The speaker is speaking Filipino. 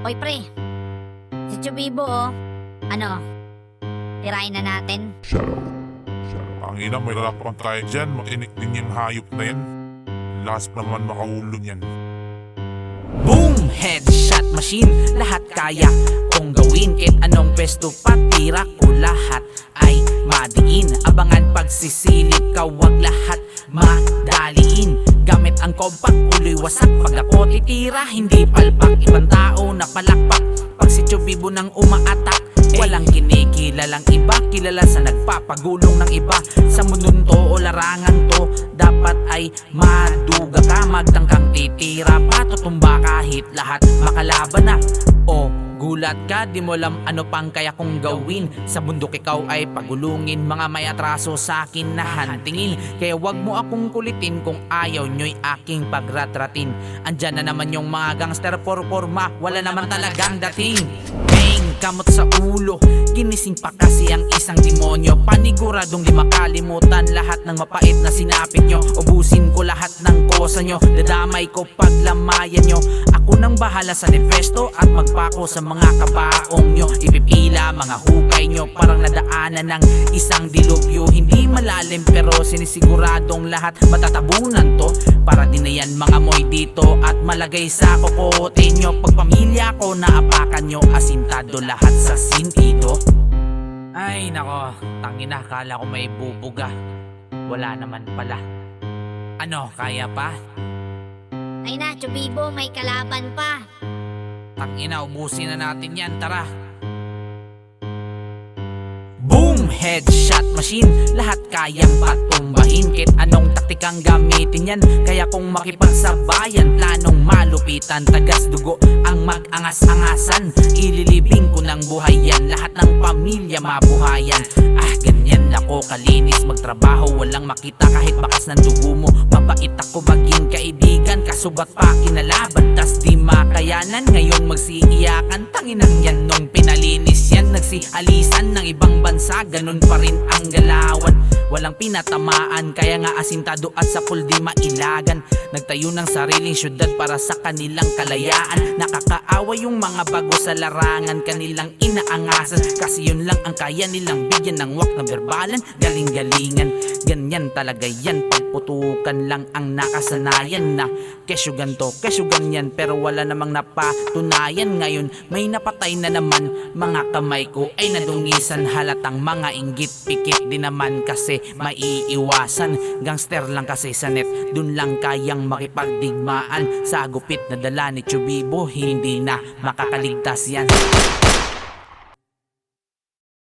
Oy pre, si Chubibo oh. Ano, tirahin na natin? Ang ina, may lalapan tayo dyan. Mainik din yung hayop na yan. Last pa naman makahulog yan. Boom! Headshot machine, lahat kaya kung gawin. Kahit anong pwesto patira ko, lahat ay madiin. Abangan pagsisilip ka, wag lahat madaliin. Gamit ang compact, uloy wasak. Pag ako titira, hindi palpak. Ibang tao na palakpak. Pag si Chubibo nang umaatak, walang kinikilalang iba. Kilala sa nagpapagulong ng iba. Sa mundong to o larangan to, dapat ay maduga ka. Magtangkang titira pa, tutumba kahit lahat makalaban na. O gulat ka, di mo alam ano pang kaya kong gawin. Sa bundok ikaw ay pagulungin, mga may atraso sa akin na hantingin. Kaya wag mo akong kulitin kung ayaw nyo'y aking pagratratin. Andyan na naman yung mga gangster porma, wala naman talagang dating. Kamot sa ulo, ginising pa kasi ang isang demonyo. Paniguradong di makalimutan lahat ng mapait na sinapit nyo. Ubusin ko lahat ng kosa nyo, dadamay ko paglamayan nyo. Ako nang bahala sa depesto at magpako sa mga kabaong nyo. Ipipila mga hukay nyo, parang nadaanan ng isang dilubyo. Hindi malalim pero sinisiguradong lahat matatabunan to. Para din na yan mga moy dito at malagay sa kokote nyo. Pag pamilya ko naapakan nyo, asintado lahat sa sinido. Ay nako, tangina, kala ko may bubuga. Wala naman pala. Ano, kaya pa? Ay na, Chubibo, may kalaban pa. Tangina, ubusin na natin yan, tara. Boom! Headshot machine, lahat kayang patumbahin. Kahit anong taktikang gamitin yan, kaya kung makipagsabayan, planong malupitan, tagas dugo ang mag-angas-angasan. Ililibing ko ng buhay yan, lahat ng pamilya mabuhayan. Ganyan ako kalinis magtrabaho, walang makita kahit bakas ng dugo mo. Mabait ako maging kaibigan, kasubat pa kinalaban, tas di makayanan. Ngayon magsiiyakan, tanginang yan nung pinalinis yan. Nagsialisan ng ibang bansa, ganun pa rin ang galawan. Walang pinatamaan, kaya nga asintado at sa puldi mailagan. Nagtayo ng sariling syudad para sa kanilang kalayaan. Nakakaawa yung mga bago sa larangan, kanilang inaangasan. Kasi yun lang ang kaya nilang bigyan ng wak na berbalan. Galing-galingan, ganyan talaga yan. Pagputukan lang ang nakasanayan na kesyo ganto, kesyo ganyan. Pero wala namang napatunayan. Ngayon may napatay na naman, mga kamay ko ay nadungisan. Halatang mga inggit, pikit din naman kasi maiiwasan. Gangster lang kasi sa net, dun lang kayang makipagdigmaan. Sa gupit na dala ni Chubibo, hindi na makakaligtas yan.